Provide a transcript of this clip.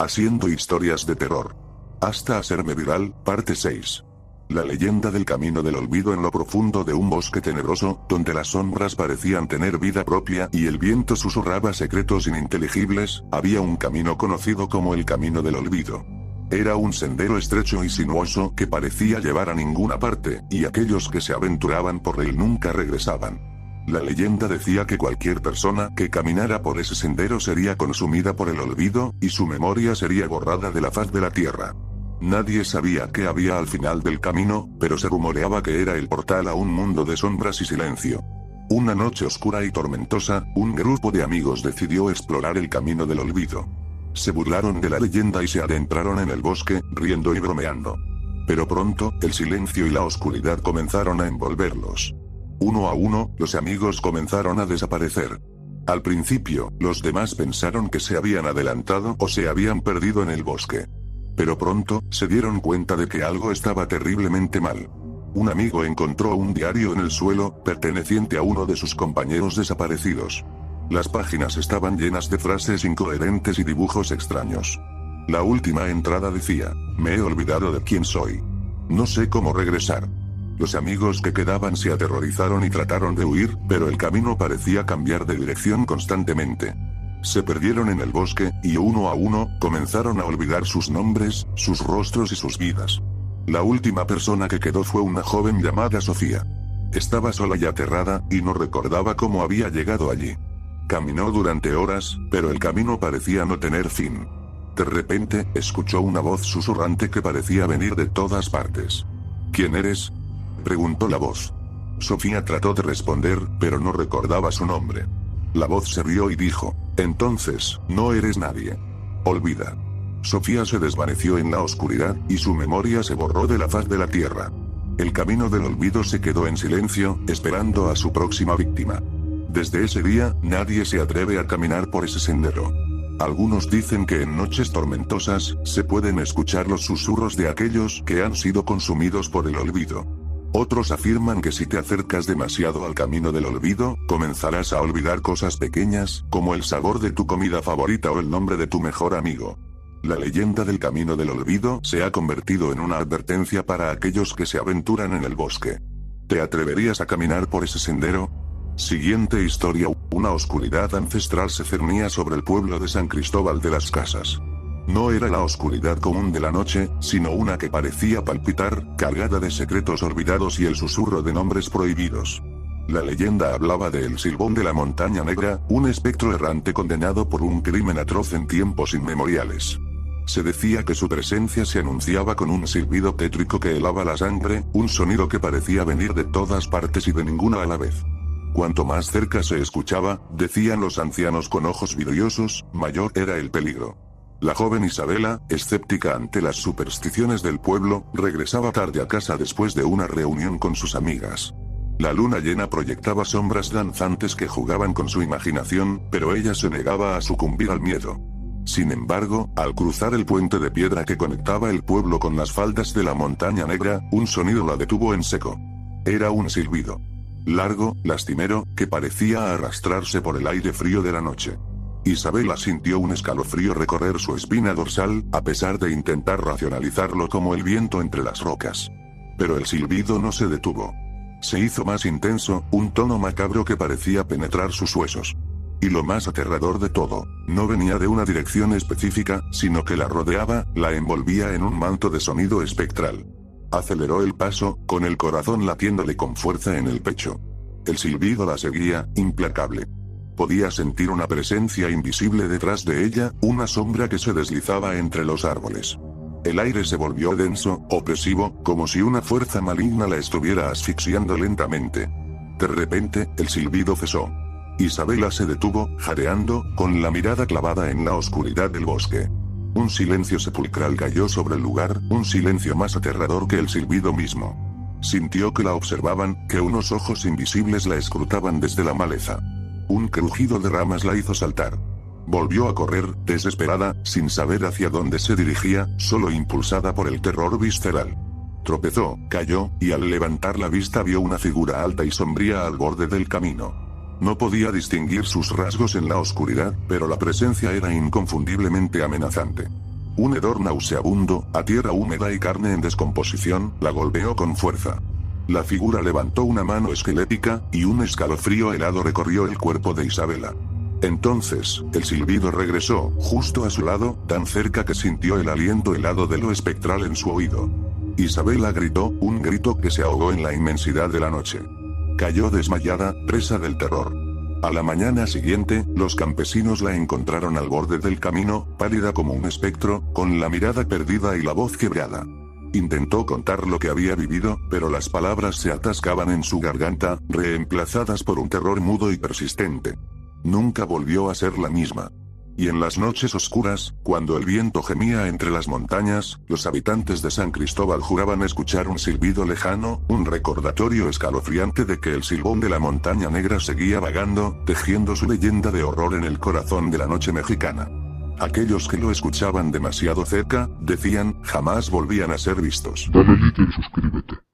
Haciendo historias de terror. Hasta hacerme viral, parte 6. La leyenda del camino del olvido. En lo profundo de un bosque tenebroso, donde las sombras parecían tener vida propia y el viento susurraba secretos ininteligibles, había un camino conocido como el camino del olvido. Era un sendero estrecho y sinuoso que parecía llevar a ninguna parte, y aquellos que se aventuraban por él nunca regresaban. La leyenda decía que cualquier persona que caminara por ese sendero sería consumida por el olvido, y su memoria sería borrada de la faz de la tierra. Nadie sabía qué había al final del camino, pero se rumoreaba que era el portal a un mundo de sombras y silencio. Una noche oscura y tormentosa, un grupo de amigos decidió explorar el camino del olvido. Se burlaron de la leyenda y se adentraron en el bosque, riendo y bromeando. Pero pronto, el silencio y la oscuridad comenzaron a envolverlos. Uno a uno, los amigos comenzaron a desaparecer. Al principio, los demás pensaron que se habían adelantado o se habían perdido en el bosque. Pero pronto, se dieron cuenta de que algo estaba terriblemente mal. Un amigo encontró un diario en el suelo, perteneciente a uno de sus compañeros desaparecidos. Las páginas estaban llenas de frases incoherentes y dibujos extraños. La última entrada decía: "Me he olvidado de quién soy. No sé cómo regresar". Los amigos que quedaban se aterrorizaron y trataron de huir, pero el camino parecía cambiar de dirección constantemente. Se perdieron en el bosque, y uno a uno, comenzaron a olvidar sus nombres, sus rostros y sus vidas. La última persona que quedó fue una joven llamada Sofía. Estaba sola y aterrada, y no recordaba cómo había llegado allí. Caminó durante horas, pero el camino parecía no tener fin. De repente, escuchó una voz susurrante que parecía venir de todas partes. ¿Quién eres?, preguntó la voz. Sofía trató de responder, pero no recordaba su nombre. La voz se rió y dijo: "Entonces, no eres nadie. Olvida". Sofía se desvaneció en la oscuridad, y su memoria se borró de la faz de la tierra. El camino del olvido se quedó en silencio, esperando a su próxima víctima. Desde ese día, nadie se atreve a caminar por ese sendero. Algunos dicen que en noches tormentosas, se pueden escuchar los susurros de aquellos que han sido consumidos por el olvido. Otros afirman que si te acercas demasiado al camino del olvido, comenzarás a olvidar cosas pequeñas, como el sabor de tu comida favorita o el nombre de tu mejor amigo. La leyenda del camino del olvido se ha convertido en una advertencia para aquellos que se aventuran en el bosque. ¿Te atreverías a caminar por ese sendero? Siguiente historia. Una oscuridad ancestral se cernía sobre el pueblo de San Cristóbal de las Casas. No era la oscuridad común de la noche, sino una que parecía palpitar, cargada de secretos olvidados y el susurro de nombres prohibidos. La leyenda hablaba de El Silbón de la Montaña Negra, un espectro errante condenado por un crimen atroz en tiempos inmemoriales. Se decía que su presencia se anunciaba con un silbido tétrico que helaba la sangre, un sonido que parecía venir de todas partes y de ninguna a la vez. Cuanto más cerca se escuchaba, decían los ancianos con ojos vidriosos, mayor era el peligro. La joven Isabela, escéptica ante las supersticiones del pueblo, regresaba tarde a casa después de una reunión con sus amigas. La luna llena proyectaba sombras danzantes que jugaban con su imaginación, pero ella se negaba a sucumbir al miedo. Sin embargo, al cruzar el puente de piedra que conectaba el pueblo con las faldas de la Montaña Negra, un sonido la detuvo en seco. Era un silbido. Largo, lastimero, que parecía arrastrarse por el aire frío de la noche. Isabela sintió un escalofrío recorrer su espina dorsal, a pesar de intentar racionalizarlo como el viento entre las rocas. Pero el silbido no se detuvo. Se hizo más intenso, un tono macabro que parecía penetrar sus huesos. Y lo más aterrador de todo, no venía de una dirección específica, sino que la rodeaba, la envolvía en un manto de sonido espectral. Aceleró el paso, con el corazón latiéndole con fuerza en el pecho. El silbido la seguía, implacable. Podía sentir una presencia invisible detrás de ella, una sombra que se deslizaba entre los árboles. El aire se volvió denso, opresivo, como si una fuerza maligna la estuviera asfixiando lentamente. De repente, el silbido cesó. Isabela se detuvo, jadeando, con la mirada clavada en la oscuridad del bosque. Un silencio sepulcral cayó sobre el lugar, un silencio más aterrador que el silbido mismo. Sintió que la observaban, que unos ojos invisibles la escrutaban desde la maleza. Un crujido de ramas la hizo saltar. Volvió a correr, desesperada, sin saber hacia dónde se dirigía, solo impulsada por el terror visceral. Tropezó, cayó, y al levantar la vista vio una figura alta y sombría al borde del camino. No podía distinguir sus rasgos en la oscuridad, pero la presencia era inconfundiblemente amenazante. Un hedor nauseabundo, a tierra húmeda y carne en descomposición, la golpeó con fuerza. La figura levantó una mano esquelética, y un escalofrío helado recorrió el cuerpo de Isabela. Entonces, el silbido regresó, justo a su lado, tan cerca que sintió el aliento helado de lo espectral en su oído. Isabela gritó, un grito que se ahogó en la inmensidad de la noche. Cayó desmayada, presa del terror. A la mañana siguiente, los campesinos la encontraron al borde del camino, pálida como un espectro, con la mirada perdida y la voz quebrada. Intentó contar lo que había vivido, pero las palabras se atascaban en su garganta, reemplazadas por un terror mudo y persistente. Nunca volvió a ser la misma. Y en las noches oscuras, cuando el viento gemía entre las montañas, los habitantes de San Cristóbal juraban escuchar un silbido lejano, un recordatorio escalofriante de que el silbón de la montaña negra seguía vagando, tejiendo su leyenda de horror en el corazón de la noche mexicana. Aquellos que lo escuchaban demasiado cerca, decían, jamás volvían a ser vistos. Dale like y suscríbete.